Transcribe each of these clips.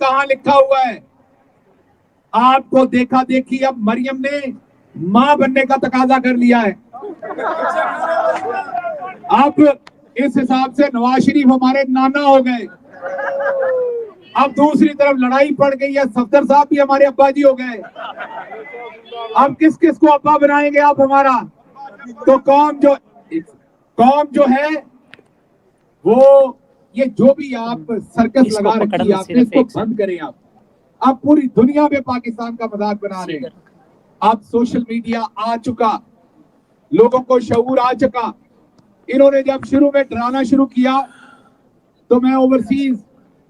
کہاں لکھا ہوا ہے؟ آپ کو دیکھا دیکھی اب مریم نے ماں بننے کا تقاضا کر لیا ہے. اب اس حساب سے نواز شریف ہمارے نانا ہو گئے. اب دوسری طرف لڑائی پڑ گئی ہے, صفدر صاحب بھی ہمارے ابا جی ہو گئے. اب کس کس کو ابا بنائیں گے آپ ہمارا؟ تو قوم جو ہے وہ یہ جو بھی آپ سرکس لگا رکھی آپ نے, اس کو بند کریں. آپ پوری دنیا میں پاکستان کا مذاق بنا رہے ہیں. اب سوشل میڈیا آ چکا, لوگوں کو شعور آ چکا. انہوں نے جب شروع میں ڈرانا شروع کیا تو میں اوورسیز,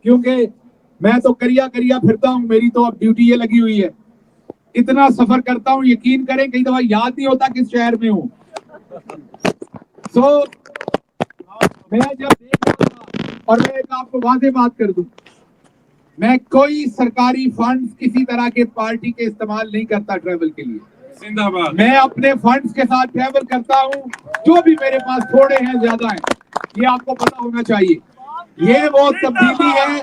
کیونکہ میں تو کریا پھرتا ہوں, میری تو اب ڈیوٹی یہ لگی ہوئی ہے, اتنا سفر کرتا ہوں, یقین کریں کئی دفعہ یاد نہیں ہوتا کس شہر میں ہوں. میں جب دیکھ رہا تھا, اور میں ایک آپ کو واضح بات کر دوں, میں کوئی سرکاری فنڈز کسی طرح کے پارٹی کے استعمال نہیں کرتا ٹریول کے لیے. میں اپنے فنڈز کے ساتھ ٹریول کرتا ہوں, جو بھی میرے پاس تھوڑے ہیں زیادہ ہیں, یہ آپ کو پتا ہونا چاہیے. یہ وہ تبدیلی ہے.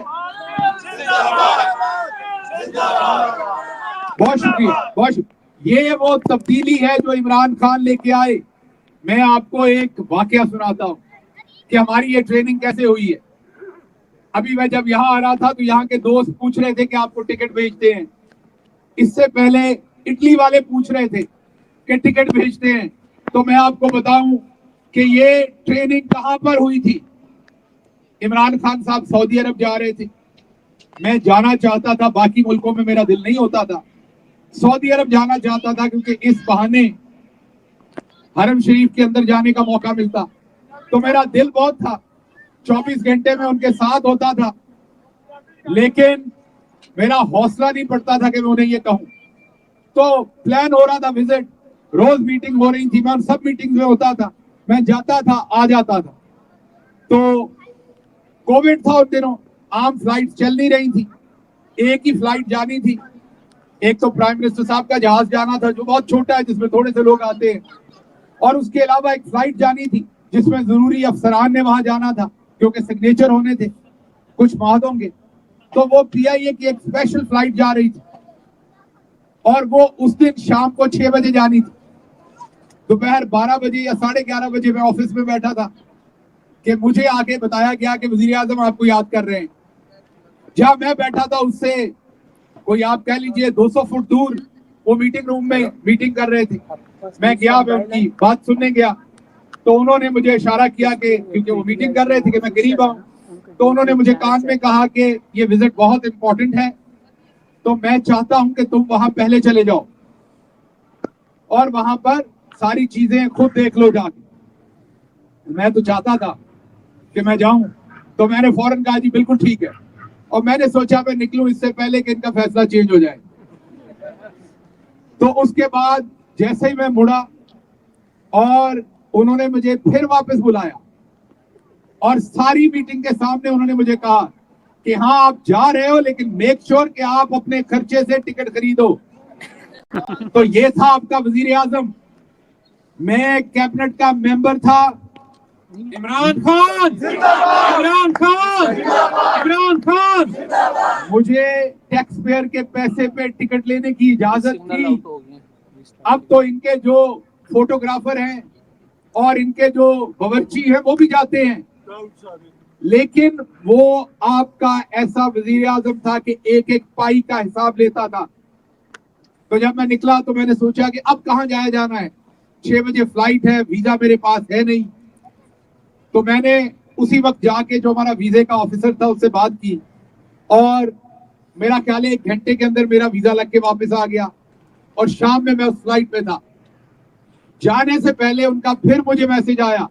بہت شکریہ. یہ وہ تبدیلی ہے جو عمران خان لے کے آئے. میں آپ کو ایک واقعہ سناتا ہوں کہ ہماری یہ ٹریننگ کیسے ہوئی ہے. ابھی میں جب یہاں آ رہا تھا تو یہاں کے دوست پوچھ رہے تھے کہ آپ کو ٹکٹ بھیجتے ہیں. اس سے پہلے اٹلی والے پوچھ رہے تھے کہ ٹکٹ بھیجتے ہیں. تو میں آپ کو بتاؤں کہ یہ ٹریننگ کہاں پر ہوئی تھی. عمران خان صاحب سعودی عرب جا رہے تھے, میں جانا چاہتا تھا, باقی ملکوں میں میرا دل نہیں ہوتا تھا, سعودی عرب جانا چاہتا تھا کیونکہ اس بہانے حرم شریف کے اندر جانے کا موقع ملتا. تو میرا دل بہت تھا, 24 گھنٹے میں ان کے ساتھ ہوتا تھا, لیکن میرا حوصلہ نہیں پڑتا تھا کہ میں انہیں یہ کہوں. تو پلان ہو رہا تھا وزٹ, روز میٹنگ ہو رہی تھی, میں سب میٹنگ میں ہوتا تھا, میں جاتا تھا آ جاتا تھا. تو کووڈ تھا ان دنوں, عام فلائٹ چل نہیں رہی تھی, ایک ہی فلائٹ جانی تھی. ایک تو پرائم منسٹر صاحب کا جہاز جانا تھا جو بہت چھوٹا ہے, جس میں تھوڑے سے لوگ آتے ہیں, اور اس کے علاوہ ایک فلائٹ جانی تھی جس میں ضروری افسران نے وہاں جانا تھا کیونکہ سگنیچر ہونے تھے کچھ معاہدوں کے. تو وہ PIA کی ایک اسپیشل فلائٹ جا رہی تھی, اور وہ اس دن شام کو 6 بجے جانی تھی. دوپہر 12 بجے یا 11:30 بجے میں آفس میں بیٹھا تھا کہ مجھے آگے بتایا گیا کہ وزیر اعظم آپ کو یاد کر رہے ہیں. جہاں میں بیٹھا تھا اس سے کوئی آپ کہہ لیجئے 200 فٹ دور وہ میٹنگ روم میں میٹنگ کر رہے تھے. میں گیا, میں ان کی بات سننے گیا, تو انہوں نے مجھے اشارہ کیا کہ کیونکہ وہ میٹنگ کر رہے تھے کہ میں قریب آؤں, تو انہوں نے مجھے کان میں کہا کہ یہ وزٹ بہت امپورٹنٹ ہے, تو میں چاہتا ہوں کہ تم وہاں پہلے چلے جاؤ اور وہاں پر ساری چیزیں خود دیکھ لو جا کے. میں تو چاہتا تھا کہ میں جاؤں, تو میں نے فوراً کہا جی بالکل ٹھیک ہے, اور میں نے سوچا میں نکلوں اس سے پہلے کہ ان کا فیصلہ چینج ہو جائے. تو اس کے بعد جیسے ہی میں مڑا اور انہوں نے مجھے پھر واپس بلایا, اور ساری میٹنگ کے سامنے انہوں نے مجھے کہا کہ ہاں آپ جا رہے ہو لیکن میک شور کہ آپ اپنے خرچے سے ٹکٹ خریدو. تو یہ تھا آپ کا وزیر اعظم. میں کیبنٹ کا ممبر تھا. عمران خان عمران خان عمران خان, مجھے ٹیکس پیئر کے پیسے پہ ٹکٹ لینے کی اجازت تھی. اب تو ان کے جو فوٹوگرافر ہیں اور ان کے جو باورچی ہیں وہ بھی جاتے ہیں, لیکن وہ آپ کا ایسا وزیر اعظم تھا کہ ایک ایک پائی کا حساب لیتا تھا. تو جب میں نکلا تو میں نے سوچا کہ اب کہاں جانا ہے, 6 بجے فلائٹ ہے, ویزا میرے پاس ہے نہیں. تو میں نے اسی وقت جا کے جو ہمارا ویزے کا آفیسر تھا اس سے بات کی, اور میرا خیال ہے 1 گھنٹے کے اندر میرا ویزا لگ کے واپس آ گیا, اور شام میں اس فلائٹ پہ تھا. جانے سے پہلے ان کا پھر مجھے میسج آیا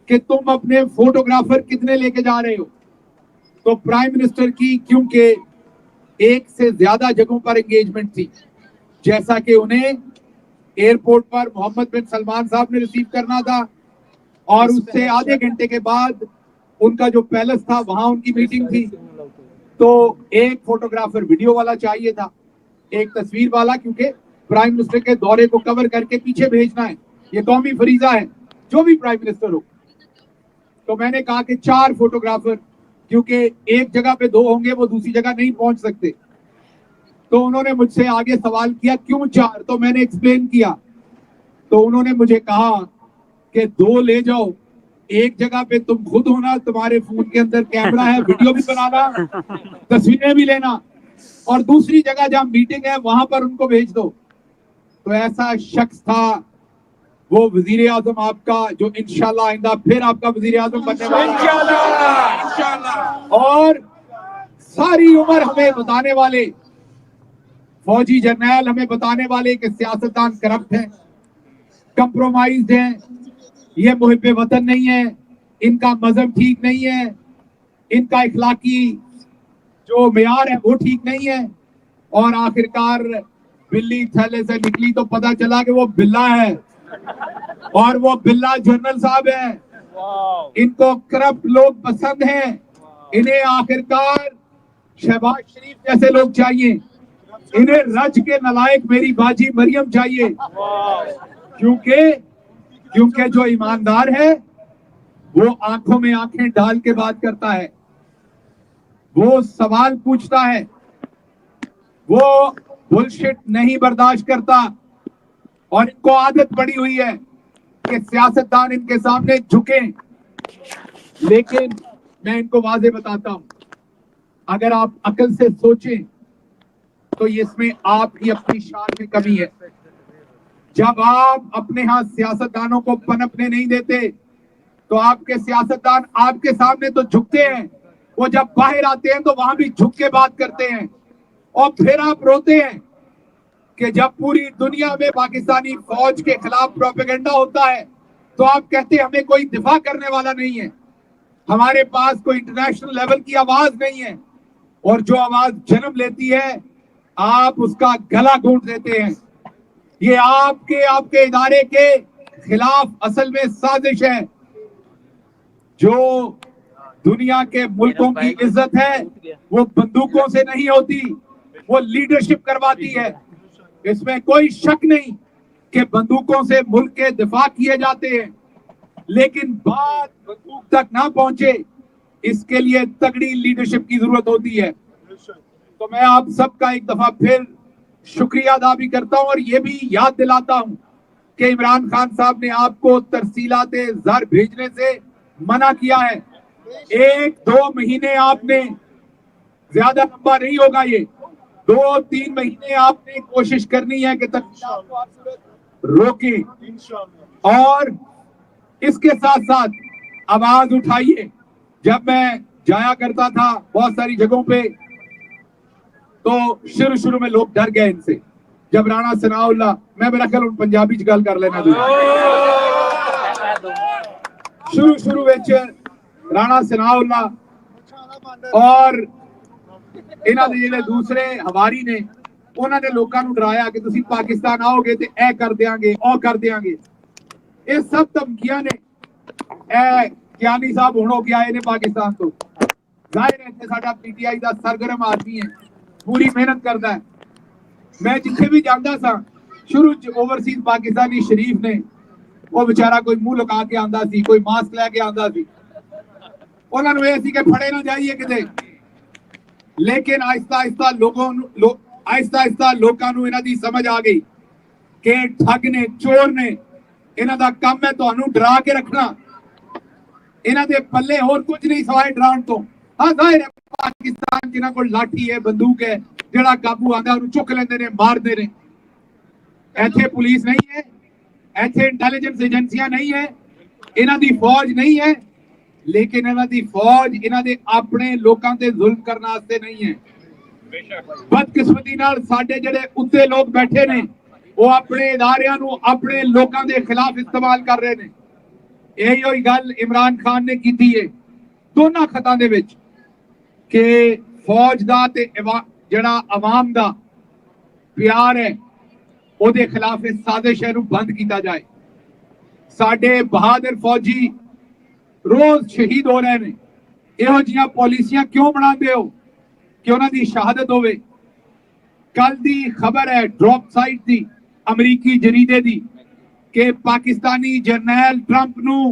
کہ تم اپنے فوٹوگرافر کتنے لے کے جا رہے ہو. تو پرائم منسٹر کی کیونکہ 1 سے زیادہ جگہوں پر انگیجمنٹ تھی, جیسا کہ انہیں ایئرپورٹ پر محمد بن سلمان صاحب نے ریسیو کرنا تھا, اور اس سے آدھے گھنٹے کے بعد ان کا جو پیلس تھا وہاں ان کی میٹنگ تھی. تو ایک فوٹوگرافر ویڈیو والا چاہیے تھا, ایک تصویر والا, کیونکہ پرائم منسٹر کے دورے کو کور کر کے پیچھے بھیجنا ہے, یہ قومی فریضہ ہے جو بھی پرائم منسٹر ہو. تو میں نے کہا کہ 4 فوٹوگرافر क्योंकि एक जगह पे दो होंगे वो दूसरी जगह नहीं पहुंच सकते। तो उन्होंने मुझसे आगे सवाल किया क्यों 4, तो मैंने एक्सप्लेन किया। तो उन्होंने मुझे कहा कि 2 ले जाओ, एक जगह पे तुम खुद होना, तुम्हारे फोन के अंदर कैमरा है, वीडियो भी बनाना, तस्वीरें भी लेना, और दूसरी जगह जहां मीटिंग है वहां पर उनको भेज दो। तो ऐसा शख्स था वो वजीर आजम आपका, जो इंशाल्लाह आइंदा फिर आपका वजीर आजम बनने वाला है। और सारी उम्र हमें बताने वाले फौजी जर्नैल हमें बताने वाले कि सियासतदान करप्ट हैं, कंप्रोमाइज्ड हैं, ये मुहिब्बे वतन नहीं है, इनका मजहब ठीक नहीं है, इनका इखलाकी जो मेयार है वो ठीक नहीं है। और आखिरकार बिल्ली थैले से निकली तो पता चला कि वो बिल्ला है, और वो बिल्ला जनरल साहब है। इनको करप्ट लोग पसंद हैं, इन्हें आखिरकार शहबाज शरीफ जैसे लोग चाहिए, इन्हें रज के नलायक मेरी बाजी मरियम चाहिए। क्योंकि जो ईमानदार है वो आंखों में आंखें डाल के बात करता है, वो सवाल पूछता है, वो बुलशिट नहीं बर्दाश्त करता। और इनको आदत पड़ी हुई है कि सियासतदान इनके सामने झुके। लेकिन मैं इनको वाजे बताता हूं, अगर आप अकल से सोचें तो इसमें आपकी अपनी शान में कमी है। जब आप अपने यहां सियासतदानों को पनपने नहीं देते तो आपके सियासतदान आपके सामने तो झुकते हैं, वो जब बाहर आते हैं तो वहां भी झुक के बात करते हैं। और फिर आप रोते हैं कि जब पूरी दुनिया में पाकिस्तानी फौज के खिलाफ प्रोपेगेंडा होता है तो आप कहते हैं हमें कोई दिफा करने वाला नहीं है, हमारे पास कोई इंटरनेशनल लेवल की आवाज नहीं है। और जो आवाज जन्म लेती है आप उसका गला घोंट देते हैं। ये आपके इदारे के खिलाफ असल में साजिश है। जो दुनिया के मुल्कों की इज्जत है वो बंदूकों से नहीं होती, वो लीडरशिप करवाती है। इसमें कोई शक नहीं कि बंदूकों से मुल्क के दिफा किए जाते हैं, लेकिन बात बंदूक तक ना पहुंचे इसके लिए तगड़ी लीडरशिप की जरूरत होती है। तो मैं आप सबका एक दफा फिर शुक्रिया अदा भी करता हूं और ये भी याद दिलाता हूं कि इमरान खान साहब ने आपको तरसीलाते ज़र भेजने से मना किया है। 1-2 महीने आपने, ज्यादा लंबा नहीं होगा ये, 2-3 महीने आपने कोशिश करनी है कि तरसीलात को हर सूरत रोके। और इसके साथ साथ आवाज उठाइए। जब मैं जाया करता था बहुत सारी जगहों पे तो शुरू में लोग डर गए इनसे। जब राणा सनाउल्लाह, मैं मेरा ख्याल पंजाबी च गल कर लेना, शुरू विच राणा सनाउल्लाह और इन्हां दे जिहड़े दूसरे हवारी ने उन्होंने लोगों को डराया कि तुसीं पाकिस्तान आओगे तो ऐ कर देंगे ओ कर देंगे। ये सब धमकियां ने। कियानी साहब हुण हो के आए ने पाकिस्तान तो, जाहिर है इत्थे साडा पीटीआई का सरगर्म आदमी है, पूरी मेहनत करता है। मैं जिथे भी जाता सा शुरू च ओवरसीज पाकिस्तानी शरीफ ने, वो बेचारा कोई मुंह लुका के आंदा सी, कोई मास्क लैके आंदा सी, उन्होंने ये सी कि फड़े ना जाइए किते। लेकिन आहिस्ता आहिस्ता लोगों नूं इन्हां दी समझ आ गई कि ठग ने, चोर ने, इन्हां दा काम है तुहानूं डरा के रखना। इन्हां दे पल्ले होर कुछ नहीं सिवाय डराउण तो। हाँ जाहिर है पाकिस्तान जिन्हां कोल लाठी है, बंदूक है, जिहड़ा काबू आंदा उहनूं चुक लैंदे ने, मारदे ने। इत्थे पुलिस नहीं है, इत्थे इंटैलीजेंस एजेंसियां नहीं है, इन्हां दी फौज नहीं है। लेकिन इन्हां दी फौज इन्हां दे अपने लोकां ते जुल्म करने वास्ते नहीं है। बदकिस्मती नाल साडे जिहड़े उत्ते लोग बैठे ने वो अपने इदारियां नूं अपने लोकां दे खिलाफ इस्तेमाल कर रहे ने। यही गल इमरान खान ने की है दोनों खतां दे विच कि फौज दा ते जिहड़ा अवाम दा प्यार है ਉਹਦੇ खिलाफ इस साजिश नूं बंद किया जाए। साडे बहादुर फौजी रोज शहीद हो रहे हैं। इहो जिहियां पॉलिसियां क्यों बनाते हो कि उन्हां दी शहादत होवे। कल दी खबर है ड्रॉप साइट दी अमरीकी जरीदे दी कि पाकिस्तानी जरनैल ट्रंप नूं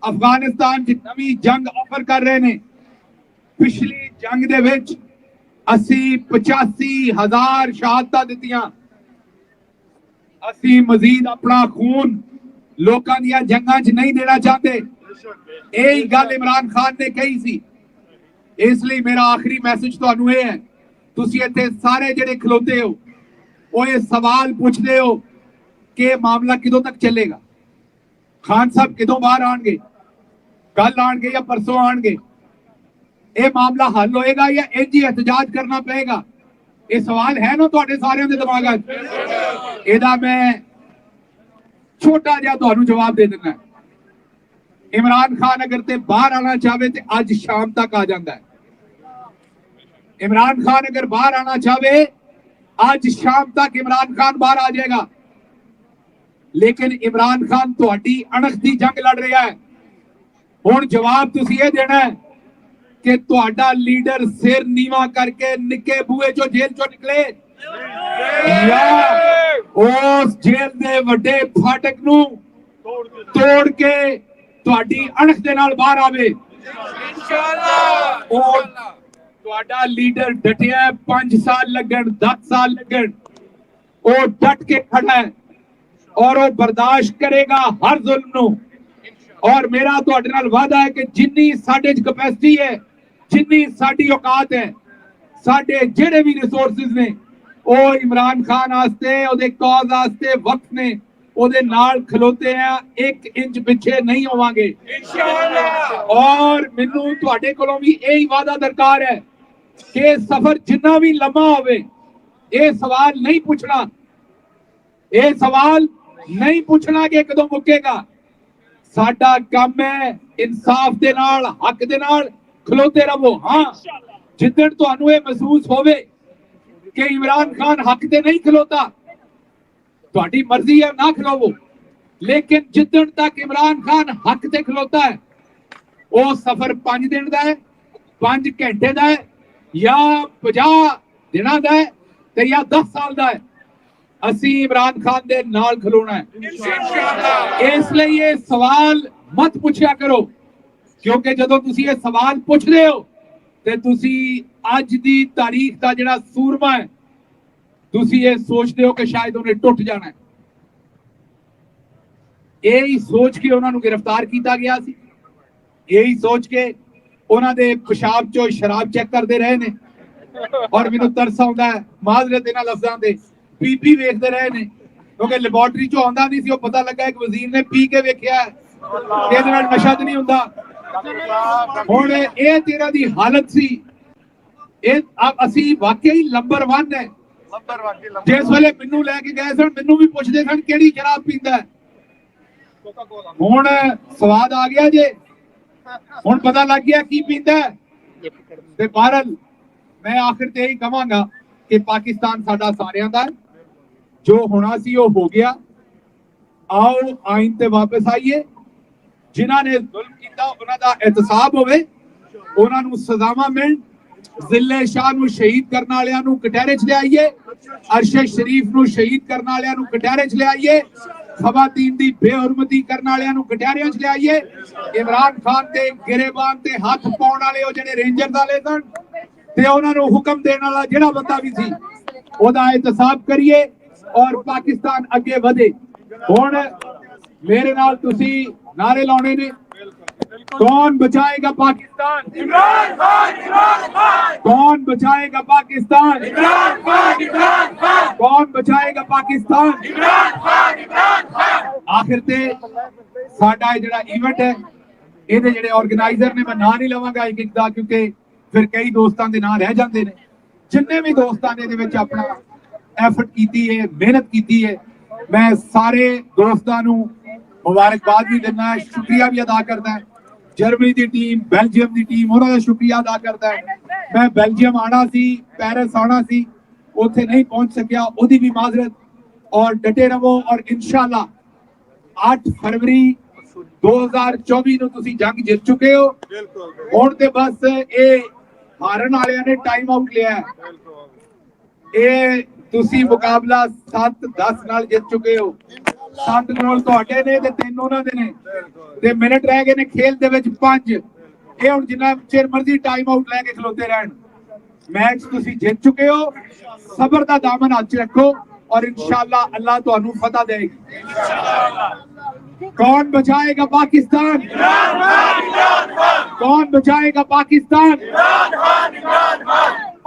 अफगानिस्तान च नवीं जंग ऑफर कर रहे ने। ਪਿਛਲੀ ਜੰਗ ਦੇ ਵਿੱਚ ਅਸੀਂ 85,000 ਸ਼ਹਾਦਤਾਂ ਦਿੱਤੀਆਂ। ਅਸੀਂ ਮਜ਼ੀਦ ਆਪਣਾ ਖੂਨ ਲੋਕਾਂ ਦੀਆਂ ਜੰਗਾਂ 'ਚ ਨਹੀਂ ਦੇਣਾ ਚਾਹਤੇ। ਇਹੀ ਗੱਲ ਇਮਰਾਨ ਖਾਨ ਨੇ ਕਹੀ ਸੀ। ਇਸ ਲਈ ਮੇਰਾ ਆਖਰੀ ਮੈਸੇਜ ਤੁਹਾਨੂੰ ਇਹ ਹੈ, ਤੁਸੀਂ ਇੱਥੇ ਸਾਰੇ ਜਿਹੜੇ ਖਲੋਤੇ ਹੋ ਉਹ ਇਹ ਸਵਾਲ ਪੁੱਛਦੇ ਹੋ ਕਿ ਇਹ ਮਾਮਲਾ ਕਿਦੋਂ ਤੱਕ ਚੱਲੇਗਾ, ਖਾਨ ਸਾਹਿਬ ਕਿਦੋਂ ਬਾਹਰ ਆਣਗੇ, ਕੱਲ ਆਣਗੇ ਜਾਂ ਪਰਸੋਂ ਆਣਗੇ, ਇਹ ਮਾਮਲਾ ਹੱਲ ਹੋਏਗਾ ਜਾਂ ਇੰਜ ਹੀ ਇhtਜਾਜ ਕਰਨਾ ਪਏਗਾ। ਇਹ ਸਵਾਲ ਹੈ ਨਾ ਤੁਹਾਡੇ ਸਾਰਿਆਂ ਦੇ ਦਿਮਾਗਾਂ 'ਚ। ਇਹਦਾ ਮੈਂ ਛੋਟਾ ਜਿਹਾ ਤੁਹਾਨੂੰ ਜਵਾਬ ਦੇ ਦਿੰਦਾ। इमरान खान अगर ते बाहर आना चाहे तो आज शाम तक आ जाता है। इमरान खान अगर बाहर आना चाहे आज शाम तक इमरान खान बाहर आ जाएगा। लेकिन इमरान खान तुहाडी अणख दी जंग लड़ रहा है। हुण जवाब तुसीं ये देना है कि तुहाडा लीडर सिर नीवा करके निक्के बूहे चो जेल चो निकले या उस जेल दे वड्डे फाटक नूं तोड़ के ਤੁਹਾਡੀ ਅਣਖ ਦੇ ਨਾਲ ਬਾਹਰ ਆਵੇ इंशाअल्लाह। और ਤੁਹਾਡਾ ਲੀਡਰ ਡਟਿਆ 5 ਸਾਲ ਲੱਗਣ 10 ਸਾਲ ਲੱਗਣ ਉਹ ਡਟ ਕੇ ਖੜਾ ਹੈ और वो बर्दाश्त करेगा हर जुल्म ਨੂੰ। और मेरा ਤੁਹਾਡੇ ਨਾਲ ਵਾਅਦਾ ਹੈ ਕਿ ਜਿੰਨੀ ਸਾਡੇ 'ਚ ਕਪੈਸਿਟੀ ਹੈ, ਜਿੰਨੀ ਸਾਡੀ ਔਕਾਤ ਹੈ, ਸਾਡੇ ਜਿਹੜੇ ਵੀ ਰਿਸੋਰਸਸ ਨੇ ਉਹ ਇਮਰਾਨ ਖਾਨ ਵਾਸਤੇ ਉਹਦੇ ਕੌਜ਼ ਵਾਸਤੇ ਵਕਤ ਨੇ ਉਹਦੇ ਨਾਲ ਖਲੋਤੇ ਆ। 1 ਇੰਚ ਪਿੱਛੇ ਨਹੀਂ ਹੋਵਾਂਗੇ इंशाअल्लाह। और ਮੈਨੂੰ ਤੁਹਾਡੇ ਕੋਲੋਂ ਵੀ ਇਹੀ ਵਾਅਦਾ ਦਰਕਾਰ ਹੈ ਕਿ ਸਫ਼ਰ ਜਿੰਨਾ ਵੀ ਲੰਮਾ ਹੋਵੇ ਇਹ ਸਵਾਲ ਨਹੀਂ ਪੁੱਛਣਾ, ਇਹ ਸਵਾਲ ਨਹੀਂ ਪੁੱਛਣਾ ਕਿ ਕਦੋਂ ਮੁੱਕੇਗਾ। ਸਾਡਾ ਕੰਮ ਹੈ ਇਨਸਾਫ ਦੇ ਨਾਲ, ਹੱਕ ਦੇ ਨਾਲ ਖਲੋਤੇ ਰਹੋ। ਹਾਂ, ਜਿੱਦਣ ਤੁਹਾਨੂੰ ਇਹ ਮਹਿਸੂਸ ਹੋਵੇ ਕਿ ਇਮਰਾਨ ਖਾਨ ਹੱਕ ਤੇ ਨਹੀਂ ਖਲੋਤਾ, ਤੁਹਾਡੀ ਮਰਜ਼ੀ ਹੈ ਨਾ ਖਲੋਵੋ, लेकिन जिदन तक इमरान खान हक ते खलोता है वो सफर 5 दिन का है, 5 घंटे का है या 50 दिनों का है ते या 10 साल का है, असी इमरान खान दे नाल खलोना है। इसलिए ये सवाल मत पूछा करो, क्योंकि जदों तुसी ये सवाल पूछते हो ते तुसी अज दी तारीख का जिहड़ा सूरमा है तुसी ये सोचते हो कि शायद उन्हें टुट जाना है। यही सोच के उन्होंने गिरफ्तार किया गया सी, यही सोच के उन्होंने पेशाब चो शराब चेक करते रहे ने और मैनू तरस आउंदा है माजरत इन्हां लफ्ज़ां दे पी वेखते रहे ने, क्योंकि लैबोरेटरी चो आउंदा नहीं सी, वो पता लगा एक वजीर ने पी के वेखिया है कि इहदे नाल नशा ते नहीं हुंदा। हुण इह तेरा दी हालत सी, इह असी वाकई नंबर 1 है। जिस वेले मैनू लैके गए सन मैनू भी पुछदे सन किहड़ी शराब पींदा है, हुण स्वाद आ गया जे, हुण पता लग गया की पींदा है। ते बहरहाल मैं आखिर ते यही कहांगा कि पाकिस्तान साडा सारियां दा है, जो होना सी वो हो गया। आओ आइन ते वापस आइए, जिन्हां ने जुल्म कीता उन्हां दा एहतसाब होवे, उन्हां नूं सज़ावां मिलण, जिले शाह नूं शहीद करने वालियां नूं कटहरे च लिआइए, अरशद शरीफ नूं शहीद करने वालियां नूं कटहरे च लिआइए, खवातीन दी बेहुरमती करने वालियां नूं कटहरियां च लिआइए, इमरान खान ते गिरेबान ते हाथ पाउण वाले ओ जेहड़े रेंजर वाले सन ते उन्हां नूं हुक्म देण वाला जेहड़ा बंदा भी सी ओदा एहतसाब करिए और पाकिस्तान अगे वधे। हुण मेरे नाल तुसी नारे लाउणे ने, कौन बचाएगा पाकिस्तान? इमरान खान, इमरान खान। कौन बचाएगा पाकिस्तान? इमरान खान, इमरान खान। कौन बचाएगा पाकिस्तान? इमरान खान, इमरान खान। आखिर ते साडा जिहड़ा इवेंट है ਇਹਦੇ ਜਿਹੜੇ ਆਰਗੇਨਾਈਜ਼ਰ ਨੇ मैं ਨਾਂ नहीं ਲਵਾਂਗਾ ਇੱਕ ਇੱਕ ਦਾ, क्योंकि फिर कई दोस्तों के नाम रह जाते हैं। जिन्ने भी दोस्तों ने ਇਹਦੇ ਵਿੱਚ अपना एफर्ट कीती है, मेहनत कीती है, मैं सारे दोस्तों ਨੂੰ मुबारकबाद भी देना है, शुक्रिया भी अदा करता है। जर्मनी की टीम, बेल्जियम की टीम, उन्होंने शुक्रिया अदा करता है। मैं बेल्जियम आना सी, पेरिस आना सी, उत्थे नहीं पहुंच सकिया, ओदी भी माजरत। और डटे रहो और इंशाल्लाह 8 फरवरी 2024 ਨੂੰ ਤੁਸੀਂ जंग जित चुके हो। ਹੁਣ ਤੇ ਬਸ ਇਹ ਹਾਰਨ ਵਾਲਿਆਂ ਨੇ टाइम आउट लिया है। ਇਹ ਤੁਸੀਂ ਮੁਕਾਬਲਾ 7-10 ਨਾਲ ਜਿੱਤ ਚੁੱਕੇ ਹੋ। 7 ਗੋਲ ਤੁਹਾਡੇ ਨੇ ਤੇ 3 ਉਹਨਾਂ ਦੇ ਨੇ ਤੇ ਮਿੰਟ ਰਹਿ ਗਏ ਨੇ ਖੇਲ ਦੇ ਵਿੱਚ 5। ਇਹ ਹੁਣ ਜਿੰਨਾ ਚਿਰ ਮਰਜ਼ੀ ਟਾਈਮ ਆਊਟ ਲੈ ਕੇ ਖਲੋਤੇ ਰਹਿਣ, ਮੈਚ ਤੁਸੀਂ ਜਿੱਤ ਚੁੱਕੇ ਹੋ। ਸਬਰ ਦਾ ਦਾਮਨ ਹੱਥ 'ਚ ਰੱਖੋ और इंशाल्लाह अल्लाह ਤੁਹਾਨੂੰ फतह देगी। कौन बचाएगा पाकिस्तान? कौन बचाएगा पाकिस्तान?